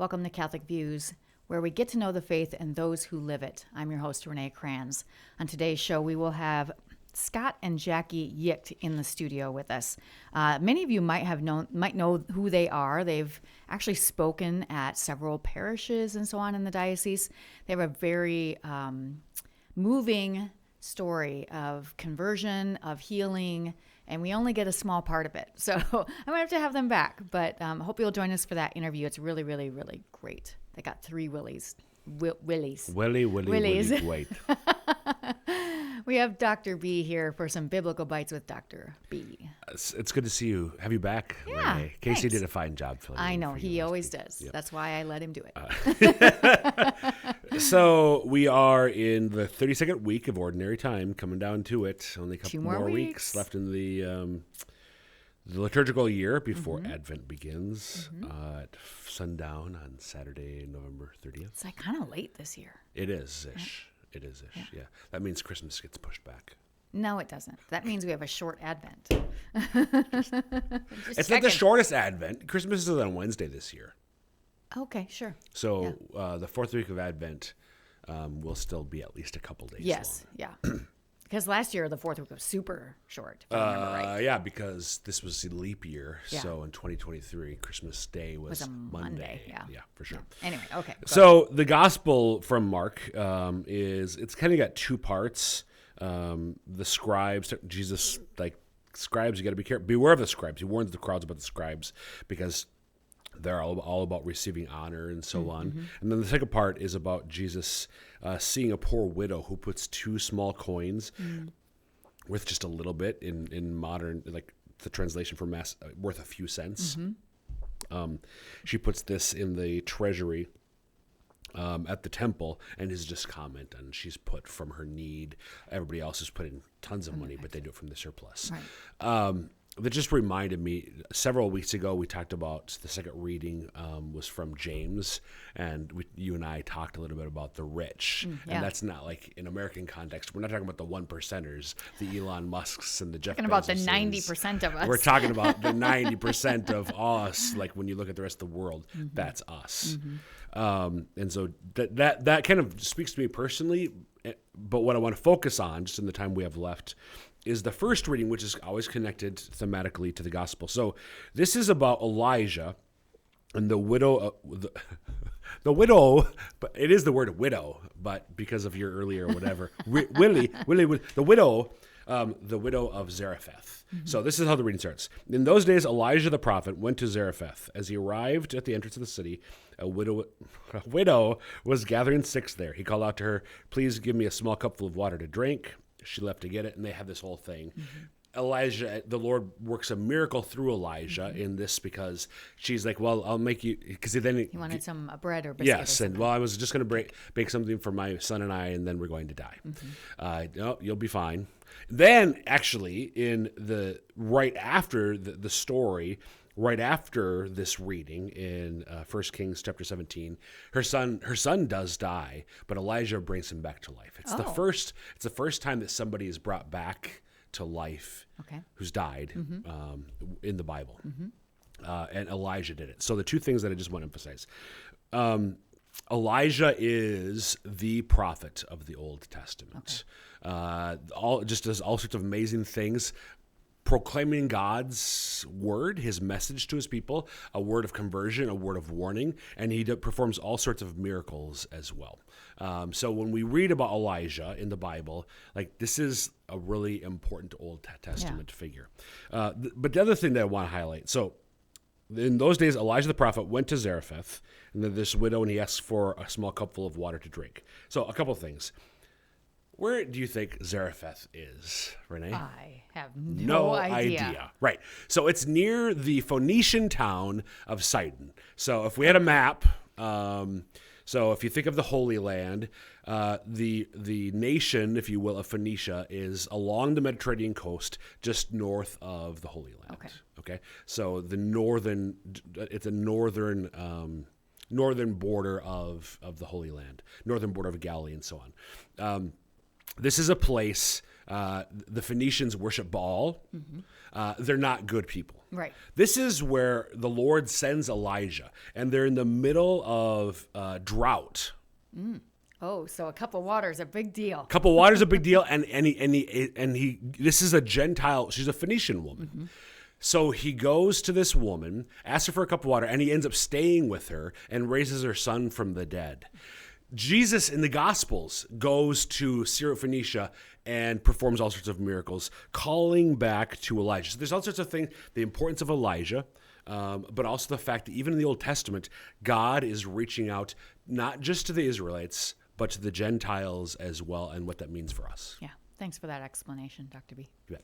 Welcome to Catholic Views, where we get to know the faith and those who live it. I'm your host, Renee Kranz. On today's show, we will have Scott and Jackie Yicht in the studio with us. Many of you might know who they are. They've actually spoken at several parishes and so on in the diocese. They have a very moving story of conversion, of healing, and we only get a small part of it. So I'm going to have them back, but I hope you'll join us for that interview. It's really, really, really great. They got three Willies. Willies. Willie, wait. We have Dr. B here for some biblical bites with Dr. B. It's good to see you. Have you back, Yeah, Renee? Casey thanks. did a fine job filling I in know, for he you always last week. does. Yep. That's why I let him do it. So we are in the 32nd week of Ordinary Time, coming down to it. Only a couple 2 more weeks left in the liturgical year before Advent begins at sundown on Saturday, November 30th. It's like kind of late this year. It is ish. It is ish. Yeah. That means Christmas gets pushed back. No, it doesn't. That means we have a short Advent. It's not the shortest Advent. Christmas is on Wednesday this year. Okay, sure. So the fourth week of Advent will still be at least a couple days Yes, yeah. Because last year the fourth week was super short, if I remember right. Yeah, because this was a leap year. Yeah. So in 2023, Christmas Day was a Monday, yeah. Yeah, for sure. Anyway, okay. go So the gospel from Mark it's kind of got two parts. The scribes, Jesus, scribes, you got to be careful. Beware of the scribes. He warns the crowds about the scribes because they're all about receiving honor and so on. And then the second part is about Jesus seeing a poor widow who puts 2 small coins worth just a little bit in modern, like the translation for mass, worth a few cents. She puts this in the treasury at the temple, and his just comment on she's put from her need. Everybody else is putting tons of money, but they do it from the surplus. Right. That just reminded me, several weeks ago we talked about the second reading was from James, and you and I talked a little bit about the rich. yeah. And that's not like in American context. We're not talking about the 1%ers, the Elon Musks and the Jeff Talking about the Bezoses. 90% of us. We're talking about the 90% of us. Like when you look at the rest of the world, that's us. And so that kind of speaks to me personally. But what I want to focus on, just in the time we have left, is the first reading, which is always connected thematically to the gospel. So this is about Elijah and the widow. The widow, but it is the word widow, but because of your earlier whatever, the widow of Zarephath. So this is how the reading starts. In those days, Elijah the prophet went to Zarephath. As he arrived at the entrance of the city, a widow was gathering sticks there. He called out to her, "Please give me a small cupful of water to drink." She left to get it, and they have this whole thing. Elijah, the Lord works a miracle through Elijah in this because she's like, "Well, I'll make you," because then He wanted some bread or biscuit. yes, or and well, I was just going to bake something for my son and I, and then we're going to die. No, you'll be fine. Then, actually, right after the story, right after this reading in 1 Kings chapter 17, her son does die, but Elijah brings him back to life. It's the first time that somebody is brought back to life who's died in the Bible. And Elijah did it. So the two things that I just want to emphasize. Elijah is the prophet of the Old Testament. Just does all sorts of amazing things, proclaiming God's word, his message to his people, a word of conversion, a word of warning, and he performs all sorts of miracles as well. So when we read about Elijah in the Bible, like this is a really important Old Testament figure. But the other thing that I want to highlight, so in those days, Elijah the prophet went to Zarephath, and then this widow, and he asked for a small cupful of water to drink. So a couple of things. Where do you think Zarephath is, Renee? I have no idea. Right. So it's near the Phoenician town of Sidon. So if we had a map, so if you think of the Holy Land, the nation, if you will, of Phoenicia is along the Mediterranean coast, just north of the Holy Land. Okay. So it's a northern border of the Holy Land, northern border of Galilee, and so on. this is a place, the Phoenicians worship Baal. They're not good people. Right. This is where the Lord sends Elijah, and they're in the middle of drought. Oh, so a cup of water is a big deal. Cup of water is a big deal, and he. This is a Gentile. She's a Phoenician woman. So he goes to this woman, asks her for a cup of water, and he ends up staying with her and raises her son from the dead. Jesus in the Gospels goes to Syrophoenicia and performs all sorts of miracles, calling back to Elijah. So there's all sorts of things, the importance of Elijah, but also the fact that even in the Old Testament, God is reaching out not just to the Israelites, but to the Gentiles as well, and what that means for us. Yeah. Thanks for that explanation, Dr. B. You bet.